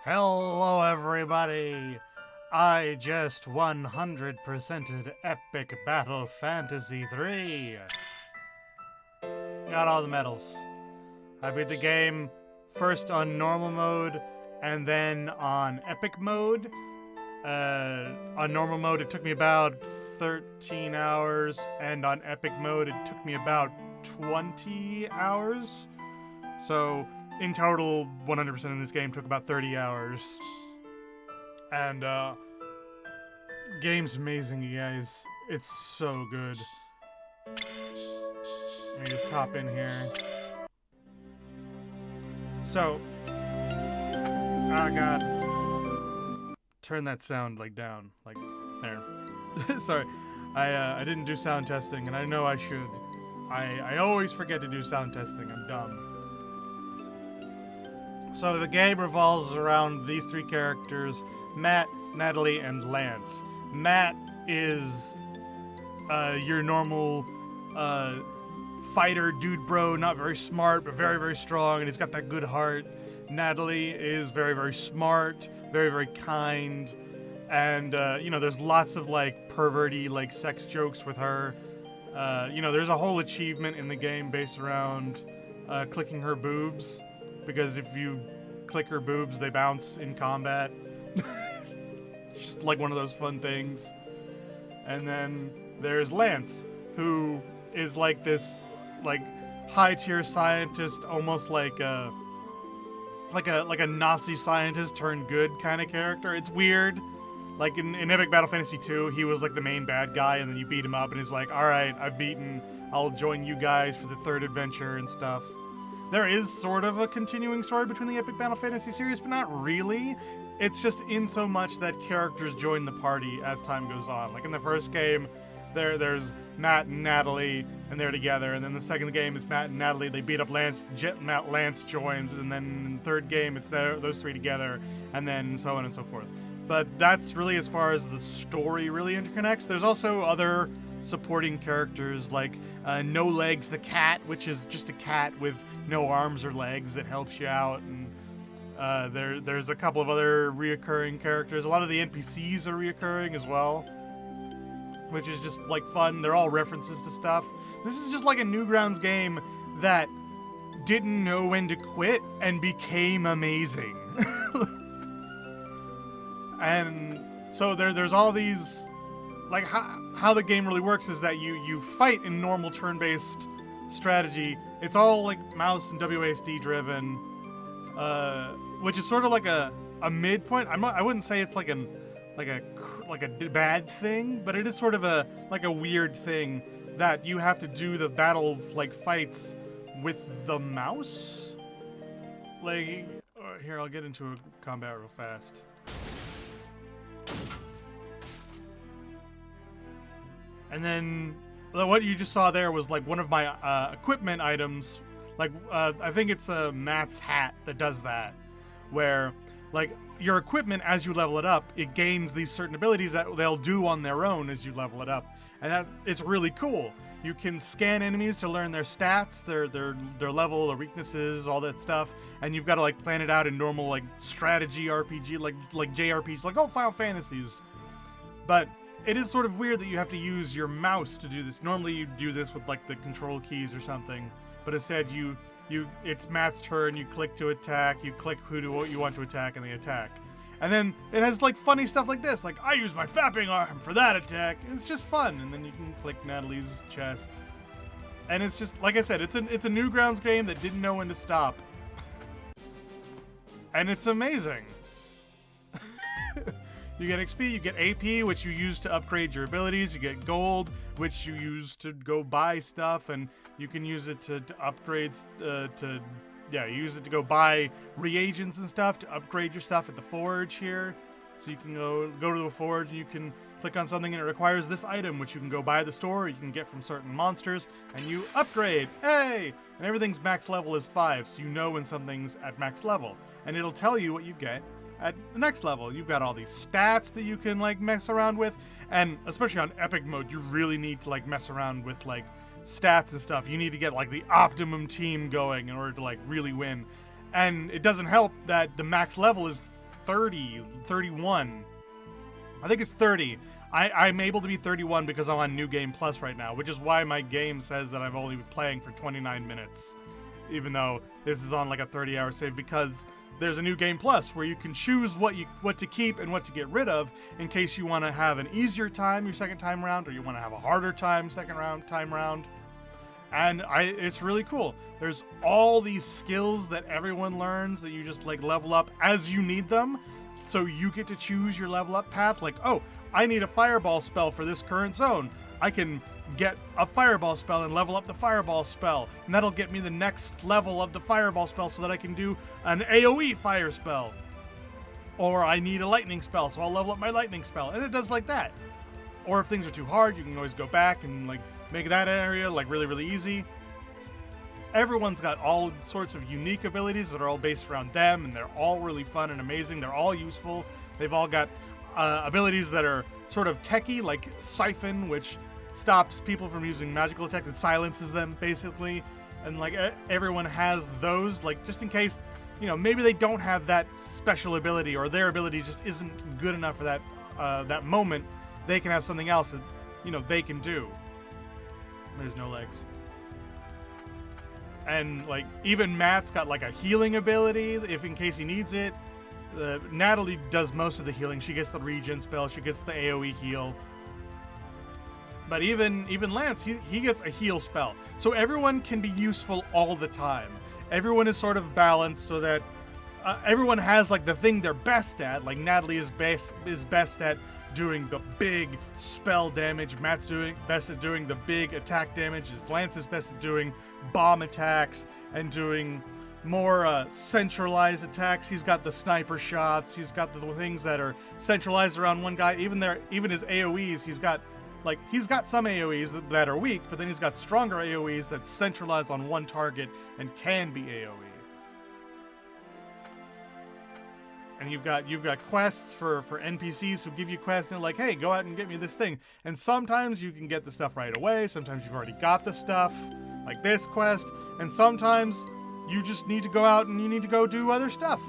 Hello, everybody! I just 100%ed Epic Battle Fantasy 3. Got all the medals. I beat the game first on normal mode and then on epic mode. On normal mode, it took me about 13 hours, and on epic mode, it took me about 20 hours. So, in total, 100% of this game took about 30 hours. And, game's amazing, you guys. It's so good. Let me just hop in here. So, God. Turn that sound, down. There. Sorry. I didn't do sound testing, and I know I should. I always forget to do sound testing. I'm dumb. So the game revolves around these three characters, Matt, Natalie, and Lance. Matt is your normal fighter dude bro, not very smart, but very, very strong, and he's got that good heart. Natalie is very, very smart, very, very kind, and, there's lots of, perverty, sex jokes with her. There's a whole achievement in the game based around clicking her boobs, because if you click her boobs, they bounce in combat. Just one of those fun things. And then there's Lance, who is this high tier scientist, almost like a Nazi scientist turned good kind of character. It's weird. In Epic Battle Fantasy 2, he was the main bad guy, and then you beat him up, and he's like, alright, I've beaten, I'll join you guys for the third adventure and stuff. There is sort of a continuing story between the Epic Battle Fantasy series, but not really. It's just in so much that characters join the party as time goes on. In the first game, there's Matt and Natalie, and they're together. And then the second game is Matt and Natalie. They beat up Lance. Lance joins, and then in the third game, it's those three together, and then so on and so forth. But that's really as far as the story really interconnects. There's also other supporting characters like No Legs the cat, which is just a cat with no arms or legs that helps you out, and there's a couple of other reoccurring characters. A lot of the NPCs are reoccurring as well, which is just fun. They're all references to stuff. This is just a Newgrounds game that didn't know when to quit and became amazing. And so there's all these, how the game really works is that you fight in normal turn-based strategy. It's all mouse and WASD driven, which is sort of a midpoint. I wouldn't say it's a bad thing, but it is sort of a weird thing that you have to do the battle fights with the mouse. Here, I'll get into a combat real fast. And then what you just saw there was one of my equipment items. I think it's Matt's hat that does that, where your equipment, as you level it up, it gains these certain abilities that they'll do on their own as you level it up, and it's really cool. You can scan enemies to learn their stats, their level, their weaknesses, all that stuff, and you've got to plan it out in normal strategy RPG, like JRPGs, Final Fantasies. But it is sort of weird that you have to use your mouse to do this. Normally you do this with the control keys or something, but instead it's Matt's turn, you click to attack, you click who you want to attack, and they attack. And then it has funny stuff like this, I use my fapping arm for that attack. It's just fun. And then you can click Natalie's chest. And it's just, like I said, it's a Newgrounds game that didn't know when to stop. And it's amazing. You get XP, you get AP, which you use to upgrade your abilities. You get gold, which you use to go buy stuff, and you can use it to upgrade, you use it to go buy reagents and stuff to upgrade your stuff at the forge here. So you can go to the forge, and you can click on something, and it requires this item, which you can go buy at the store, or you can get from certain monsters, and you upgrade. Hey! And everything's max level is 5, so you know when something's at max level. And it'll tell you what you get at the next level. You've got all these stats that you can mess around with, and especially on epic mode, you really need to mess around with stats and stuff. You need to get the optimum team going in order to really win. And it doesn't help that the max level is 30, 31. I think it's 30. I'm able to be 31 because I'm on New Game Plus right now, which is why my game says that I've only been playing for 29 minutes, even though this is on like a 30-hour save, because there's a New Game Plus where you can choose what to keep and what to get rid of in case you want to have an easier time your second time round, or you want to have a harder time time round. And it's really cool. There's all these skills that everyone learns that you just like level up as you need them. So you get to choose your level up path. Like, oh, I need a fireball spell for this current zone. I can get a fireball spell and level up the fireball spell. And that'll get me the next level of the fireball spell so that I can do an AoE fire spell. Or I need a lightning spell, so I'll level up my lightning spell. And it does like that. Or if things are too hard, you can always go back and like make that area like really, really easy. Everyone's got all sorts of unique abilities that are all based around them, and they're all really fun and amazing. They're all useful. They've all got abilities that are sort of techie, like Siphon, which stops people from using magical attacks. It silences them, basically. And like everyone has those, like just in case, you know, maybe they don't have that special ability, or their ability just isn't good enough for that moment. They can have something else that, you know, they can do. There's no legs. And like even Matt's got like a healing ability if in case he needs it. Natalie does most of the healing. She gets the regen spell. She gets the AoE heal. But even Lance, he gets a heal spell. So everyone can be useful all the time. Everyone is sort of balanced so that everyone has like the thing they're best at. Like Natalie is best at doing the big spell damage. Matt's best at doing the big attack damage. Lance is best at doing bomb attacks and doing more centralized attacks. He's got the sniper shots. He's got the things that are centralized around one guy. Even his AoEs, he's got some AoEs that are weak, but then he's got stronger AoEs that centralize on one target and can be AoE. And you've got quests for NPCs who give you quests and they're like, hey, go out and get me this thing. And sometimes you can get the stuff right away. Sometimes you've already got the stuff, like this quest. And sometimes you just need to go out and you need to go do other stuff.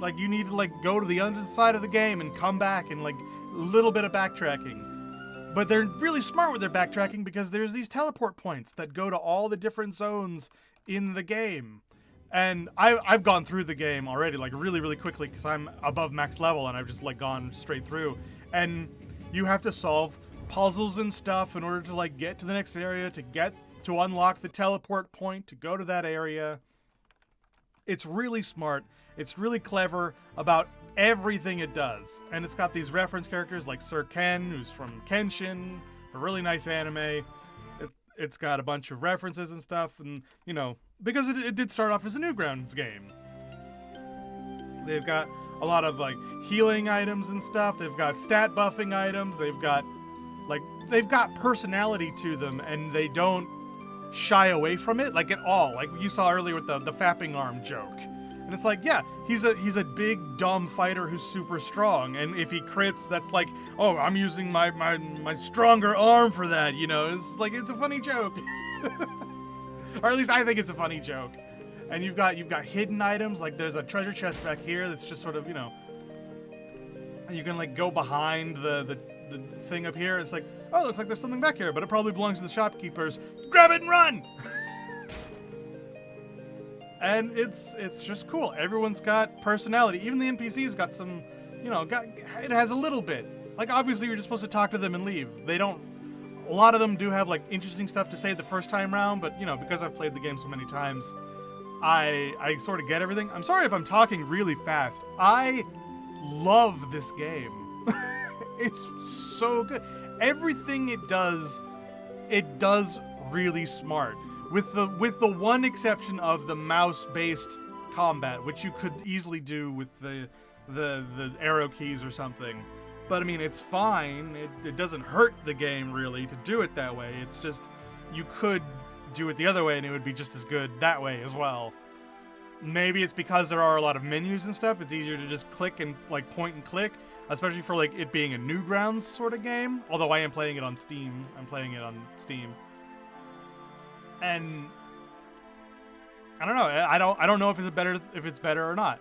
Like you need to like go to the other side of the game and come back and like a little bit of backtracking. But they're really smart with their backtracking because there's these teleport points that go to all the different zones in the game. And I've gone through the game already, like really, really quickly because I'm above max level and I've just like gone straight through. And you have to solve puzzles and stuff in order to like get to the next area, to unlock the teleport point, to go to that area. It's really smart. It's really clever about everything it does. And it's got these reference characters like Sir Ken, who's from Kenshin, a really nice anime. It's got a bunch of references and stuff, and you know, because it did start off as a Newgrounds game. They've got a lot of like healing items and stuff. They've got stat buffing items. They've got personality to them, and they don't shy away from it like at all. Like you saw earlier with the fapping arm joke. And it's like, yeah, he's a big dumb fighter who's super strong, and if he crits, that's like, oh, I'm using my stronger arm for that, you know. It's like, it's a funny joke. Or at least I think it's a funny joke. And you've got hidden items, like there's a treasure chest back here that's just sort of, you know, you can like go behind the thing up here. It's like, oh, looks like there's something back here, but it probably belongs to the shopkeepers. Grab it and run! And it's just cool. Everyone's got personality. Even the NPCs got some, you know, it has a little bit. Like obviously you're just supposed to talk to them and leave. They don't. A lot of them do have like interesting stuff to say the first time round, but you know, because I've played the game so many times, I sort of get everything. I'm sorry if I'm talking really fast. I love this game. It's so good. Everything it does really smart. With the one exception of the mouse-based combat, which you could easily do with the arrow keys or something. But I mean, it's fine. It doesn't hurt the game really to do it that way. It's just you could do it the other way and it would be just as good that way as well. Maybe it's because there are a lot of menus and stuff. It's easier to just click and like point and click, especially for like it being a Newgrounds sort of game. Although I am playing it on Steam. I'm playing it on Steam. And I don't know. I don't know if it's better or not.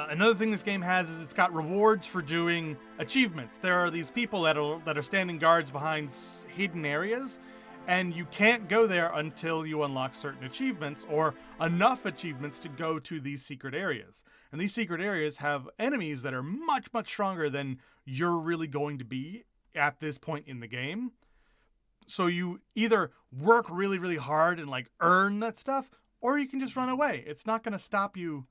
Another thing this game has is it's got rewards for doing achievements. There are these people that are standing guards behind hidden areas, and you can't go there until you unlock certain achievements or enough achievements to go to these secret areas. And these secret areas have enemies that are much, much stronger than you're really going to be at this point in the game. So you either work really, really hard and like earn that stuff, or you can just run away. It's not going to stop you.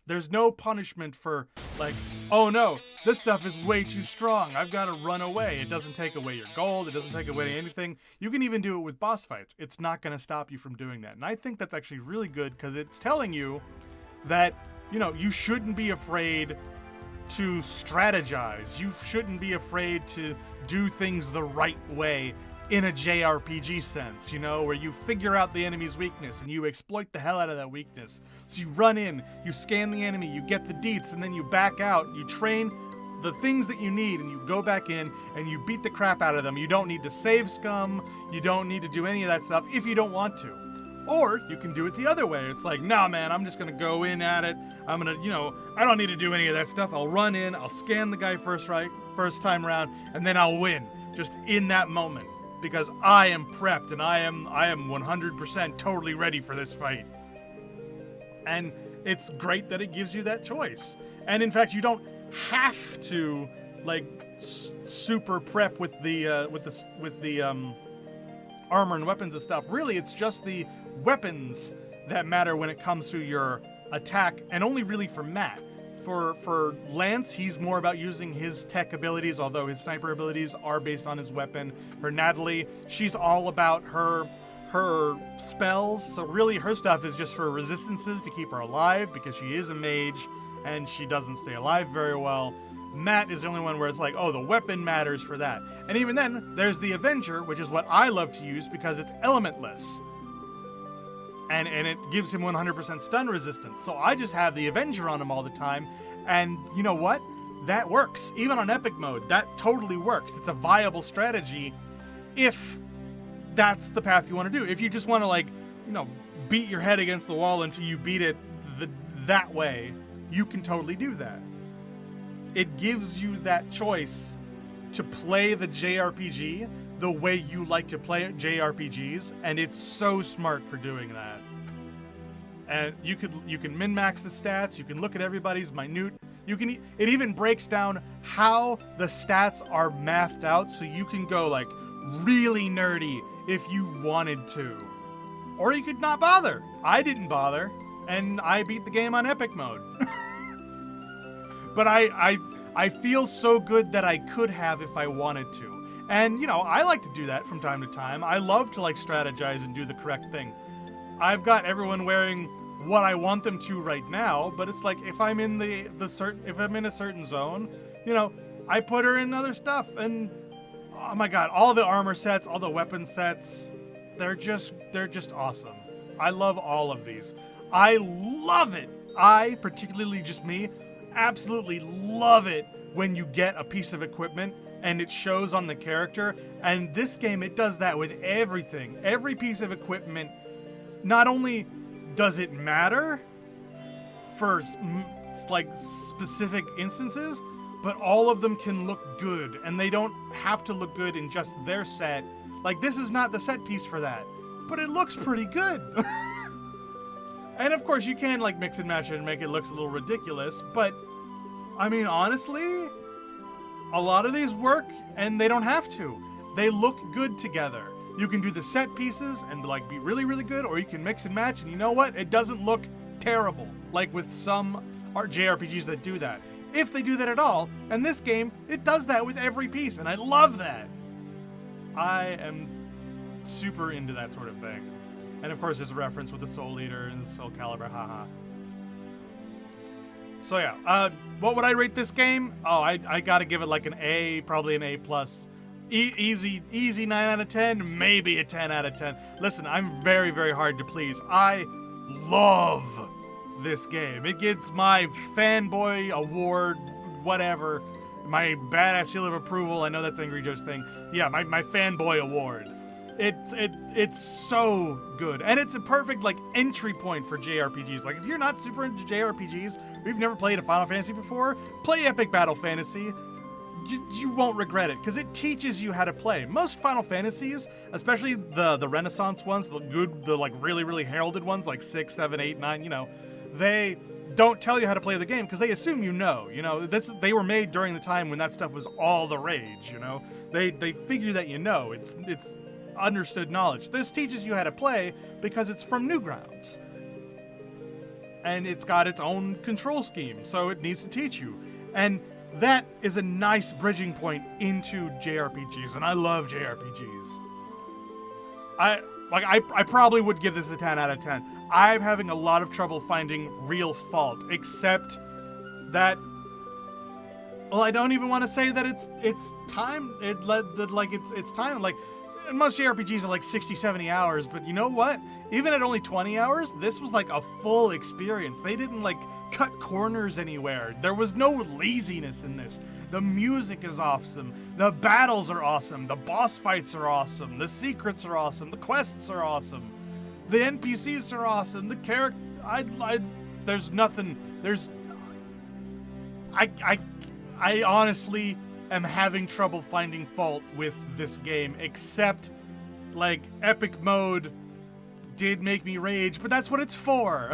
There's no punishment for like, oh no, this stuff is way too strong. I've got to run away. It doesn't take away your gold. It doesn't take away anything. You can even do it with boss fights. It's not going to stop you from doing that. And I think that's actually really good because it's telling you that, you know, you shouldn't be afraid to strategize. You shouldn't be afraid to do things the right way in a JRPG sense, you know, where you figure out the enemy's weakness and you exploit the hell out of that weakness. So you run in, you scan the enemy, you get the deets, and then you back out, you train the things that you need, and you go back in and you beat the crap out of them. You don't need to save scum, you don't need to do any of that stuff if you don't want to. Or you can do it the other way. It's like, nah, man, I'm just gonna go in at it. I'm gonna, you know, I don't need to do any of that stuff. I'll run in, I'll scan the guy first time around, and then I'll win, just in that moment. Because I am prepped and I am 100% totally ready for this fight. And it's great that it gives you that choice. And in fact, you don't have to like super prep with the armor and weapons and stuff. Really, it's just the weapons that matter when it comes to your attack, and only really for Matt. For Lance, he's more about using his tech abilities, although his sniper abilities are based on his weapon. For Natalie, she's all about her spells. So really, her stuff is just for resistances to keep her alive, because she is a mage and she doesn't stay alive very well. Matt is the only one where it's like, oh, the weapon matters for that. And even then, there's the Avenger, which is what I love to use because it's elementless. And it gives him 100% stun resistance. So I just have the Avenger on him all the time. And you know what? That works. Even on epic mode, that totally works. It's a viable strategy if that's the path you want to do. If you just want to, like, you know, beat your head against the wall until you beat it that way, you can totally do that. It gives you that choice to play the JRPG the way you like to play JRPGs, and it's so smart for doing that. And you can min-max the stats, you can look at everybody's minute, it even breaks down how the stats are mathed out, so you can go like really nerdy if you wanted to. Or you could not bother. I didn't bother, and I beat the game on epic mode. But I feel so good that I could have if I wanted to. And, you know, I like to do that from time to time. I love to, like, strategize and do the correct thing. I've got everyone wearing what I want them to right now, but it's like, if I'm in if I'm in a certain zone, you know, I put her in other stuff, and oh my god, all the armor sets, all the weapon sets, they're just awesome. I love all of these. I love it. I, particularly just me, absolutely love it when you get a piece of equipment and it shows on the character. And this game, it does that with everything. Every piece of equipment, not only does it matter for like specific instances, but all of them can look good, and they don't have to look good in just their set. Like, this is not the set piece for that, but it looks pretty good. And of course you can like mix and match it and make it look a little ridiculous, but I mean, honestly, a lot of these work, and they don't have to. They look good together. You can do the set pieces and like be really, really good, or you can mix and match, and you know what? It doesn't look terrible, like with some JRPGs that do that. If they do that at all, and this game, it does that with every piece, and I love that. I am super into that sort of thing. And of course, there's a reference with the Soul Eater and the Soul Calibur, haha. So yeah, what would I rate this game? Oh, I gotta give it like an A, probably an A+. Easy 9 out of 10, maybe a 10 out of 10. Listen, I'm very, very hard to please. I love this game. It gets my fanboy award, whatever, my badass seal of approval. I know that's Angry Joe's thing. Yeah, my fanboy award. It's so good, and it's a perfect like entry point for JRPGs. Like if you're not super into JRPGs, or you've never played a Final Fantasy before, play Epic Battle Fantasy. You won't regret it because it teaches you how to play. Most Final Fantasies, especially the Renaissance ones, the like really heralded ones like 6, 7, 8, 9, you know, they don't tell you how to play the game because they assume you know. You know, they were made during the time when that stuff was all the rage. You know, they figure that you know. It's understood knowledge. This teaches you how to play because it's from Newgrounds. And it's got its own control scheme, so it needs to teach you. And that is a nice bridging point into JRPGs, and I love JRPGs. I probably would give this a 10 out of 10. I'm having a lot of trouble finding real fault, except that, well, I don't even want to say that it's time. It's time. Like, most JRPGs are like 60, 70 hours, but you know what? Even at only 20 hours, this was like a full experience. They didn't like cut corners anywhere. There was no laziness in this. The music is awesome. The battles are awesome. The boss fights are awesome. The secrets are awesome. The quests are awesome. The NPCs are awesome. The character, there's nothing. I honestly am having trouble finding fault with this game, except like epic mode did make me rage, but that's what it's for.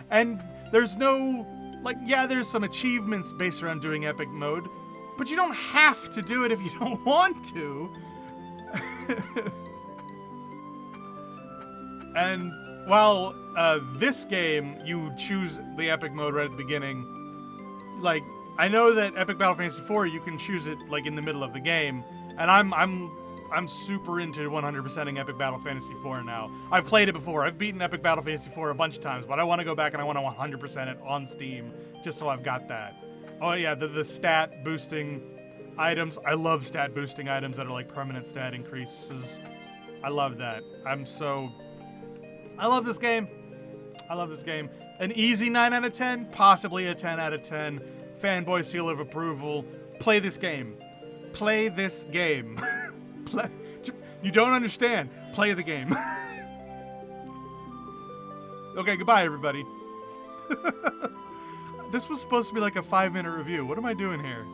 And there's no, like, yeah, there's some achievements based around doing epic mode, but you don't have to do it if you don't want to. And while this game, you choose the epic mode right at the beginning, like, I know that Epic Battle Fantasy 4, you can choose it like in the middle of the game, and I'm super into 100%ing Epic Battle Fantasy 4 now. I've played it before. I've beaten Epic Battle Fantasy 4 a bunch of times, but I want to go back and I want to 100% it on Steam, just so I've got that. Oh yeah, the stat boosting items. I love stat boosting items that are like permanent stat increases. I love that. I love this game. I love this game. An easy 9 out of 10, possibly a 10 out of 10. Fanboy seal of approval. Play this game. Play this game. You don't understand. Play the game. Okay, goodbye, everybody. This was supposed to be like a 5-minute review. What am I doing here?